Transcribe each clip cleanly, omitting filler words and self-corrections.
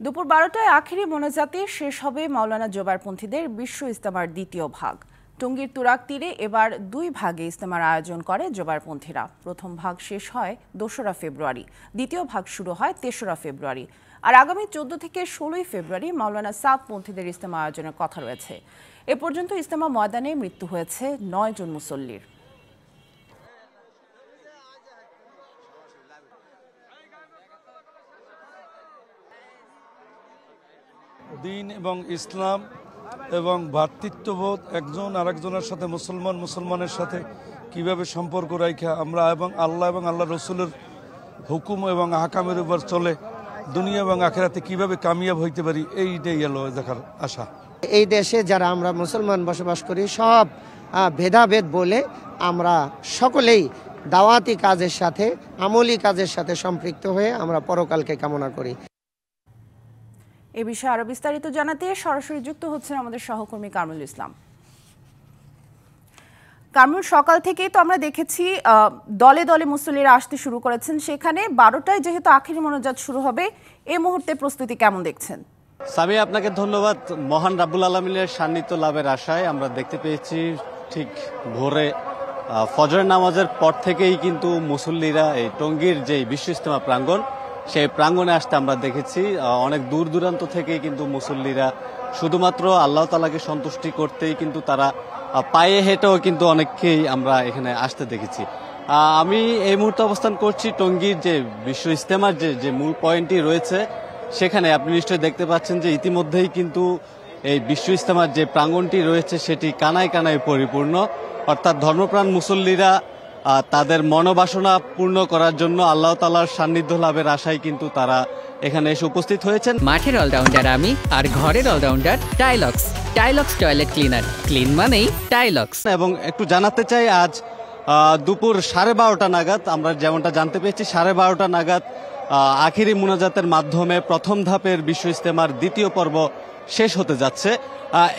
দুপুর 12টায় আখেরি মোনাজাতে শেষ হবে মাওলানা জোবারপন্থীদের বিশ্ব ইজতেমার দ্বিতীয় ভাগ। টঙ্গীর তুরাগ তীরে এবার 2 ভাগে ইজতেমার আয়োজন করে জোবারপন্থীরা। প্রথম ভাগ শেষ হয় 2রা ফেব্রুয়ারি, দ্বিতীয় ভাগ শুরু হয় 3রা ফেব্রুয়ারি। আর আগামী 14 থেকে 16 ফেব্রুয়ারি মাওলানা সাদপন্থীদের ইজতেমা আয়োজনের কথা রয়েছে। এ পর্যন্ত ইজতেমা ময়দানে মৃত্যু হয়েছে 9 জন মুসল্লির। দিন এবং ইসলাম এবং ভ্রাতৃত্ববোধ, একজন আরেকজনের সাথে মুসলমানের সাথে কিভাবে সম্পর্ক রাখা আমরা এবং আল্লাহ রসুলের হুকুম এবং আহকামের উপর চলে দুনিয়া এবং আখিরাতে কিভাবে কামিয়াব হইতে পারি, এইটাই এলো দেখার আশা। এই দেশে যারা আমরা মুসলমান বসবাস করি, সব ভেদাভেদ বলে আমরা সকলেই দাওয়াতি কাজের সাথে, আমলি কাজের সাথে সম্পৃক্ত হয়ে আমরা পরকালকে কামনা করি। এ বিষয়ে আরো বিস্তারিত জানাতে সরাসরি যুক্ত হচ্ছেন আমাদের সহকর্মী কামরুল ইসলাম। কামরুল, সকাল থেকেই তো আমরা দেখেছি দলে দলে মুসল্লিরা আসতে শুরু করেছেন। সেখানে 12টায় যেহেতু আখেরি মোনাজাত শুরু হবে, এই মুহূর্তে প্রস্তুতি কেমন দেখছেন? সামি, আপনাকে ধন্যবাদ। মহান রাব্বুল আলামিনের সান্নিধ্য লাভের আশায় আমরা দেখতে পেয়েছি ঠিক ভোরে ফজরের নামাজের পর থেকেই কিন্তু মুসল্লিরা এই টঙ্গীর যে বিশ্ব ইজতেমা প্রাঙ্গণ, সেই প্রাঙ্গণে আসতে আমরা দেখেছি। অনেক দূর দূরান্ত থেকেই কিন্তু মুসল্লিরা শুধুমাত্র আল্লাহ তাআলাকে সন্তুষ্টি করতেই কিন্তু তারা পায়ে হেঁটেও কিন্তু অনেককেই আমরা এখানে আসতে দেখেছি। আমি এই মুহূর্তে অবস্থান করছি টঙ্গীর যে বিশ্ব ইজতেমার যে মূল পয়েন্টটি রয়েছে সেখানে। আপনি নিশ্চয়ই দেখতে পাচ্ছেন যে ইতিমধ্যেই কিন্তু এই বিশ্ব ইজতেমার যে প্রাঙ্গণটি রয়েছে সেটি কানায় কানায় পরিপূর্ণ। অর্থাৎ ধর্মপ্রাণ মুসল্লিরা তাদের মনোবাসনা পূর্ণ করার জন্য আল্লাহ তাআলার সান্নিধ্য লাভের আশায় কিন্তু তারা এখানে এসে উপস্থিত হয়েছেন। মাঠের অলরাউন্ডার আমি, আর ঘরের all rounder Tylox. Tylox toilet cleaner, clean মানেই টাইলক্স। এবং একটু জানাতে চাই, আজ দুপুর 12:30 নাগাদ আমরা যেমনটা জানতে পেরেছি, 12:30 নাগাদ আখিরি মুনাজাতের মাধ্যমে প্রথম ধাপের বিশ্ব ইজতেমার দ্বিতীয় পর্ব শেষ হতে যাচ্ছে।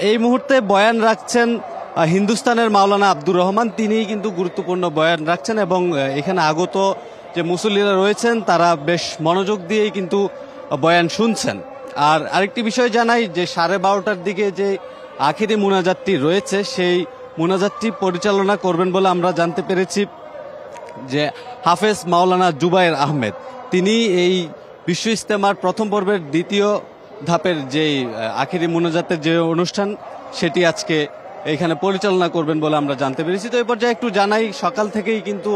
এই মুহূর্তে বয়ান রাখছেন হিন্দুস্তানের মাওলানা আব্দুর রহমান। তিনিই কিন্তু গুরুত্বপূর্ণ বয়ান রাখছেন এবং এখানে আগত যে মুসল্লিরা রয়েছেন তারা বেশ মনোযোগ দিয়েই কিন্তু বয়ান শুনছেন। আর আরেকটি বিষয় জানাই যে 12:30টার দিকে যে আখিরি মুনাজাতটি রয়েছে সেই মুনাজাতটি পরিচালনা করবেন বলে আমরা জানতে পেরেছি যে হাফেজ মাওলানা জুবায়ের আহমেদ। তিনি এই বিশ্ব ইজতেমার প্রথম পর্বের দ্বিতীয় ধাপের যে আখিরি মুনাজাতের যে অনুষ্ঠান সেটি আজকে এখানে পরিচালনা করবেন বলে আমরা জানতে পেরেছি। তো এই পর্যায়ে একটু জানাই, সকাল থেকেই কিন্তু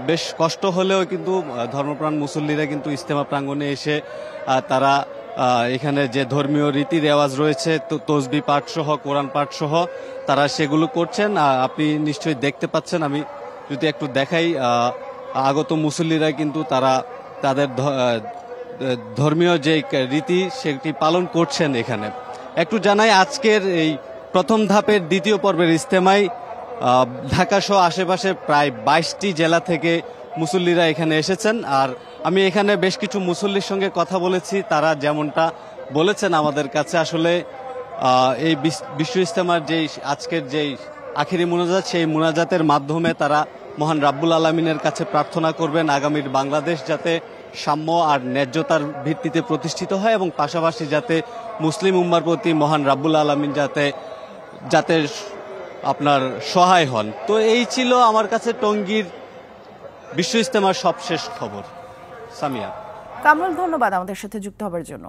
বেশ কষ্ট হলেও কিন্তু ধর্মপ্রাণ মুসল্লিরা কিন্তু ইজতেমা প্রাঙ্গণে এসে তারা এখানে যে ধর্মীয় রীতি রেওয়াজ রয়েছে, তসবিহ পাঠ সহ, কোরআন পাঠ সহ তারা সেগুলো করছেন। আপনি নিশ্চয়ই দেখতে পাচ্ছেন, আমি যদি একটু দেখাই, আগত মুসল্লিরা কিন্তু তারা তাদের ধর্মীয় যে রীতি সেটি পালন করছেন এখানে। একটু জানাই, আজকের এই প্রথম ধাপের দ্বিতীয় পর্বের ইজতেমায় ঢাকা সহ আশেপাশে প্রায় 22টি জেলা থেকে মুসল্লিরা এখানে এসেছেন। আর আমি এখানে বেশ কিছু মুসল্লির সঙ্গে কথা বলেছি, তারা যেমনটা বলেছেন আমাদের কাছে, আসলে এই বিশ্ব ইজতেমার যে আজকের যে আখিরি মুনাজাত, সেই মুনাজাতের মাধ্যমে তারা মহান রাব্বুল আলামিনের কাছে প্রার্থনা করবেন আগামীর বাংলাদেশ যাতে সাম্য আর ন্যায্যতার ভিত্তিতে প্রতিষ্ঠিত হয় এবং পাশাপাশি যাতে মুসলিম উম্মার প্রতি মহান রাব্বুল আলামিন যাতে আপনার সহায় হন। তো এই ছিল আমার কাছে টঙ্গীর বিশ্ব ইজতেমার সবশেষ খবর। সামিয়া। কামরুল, ধন্যবাদ আমাদের সাথে যুক্ত হবার জন্য।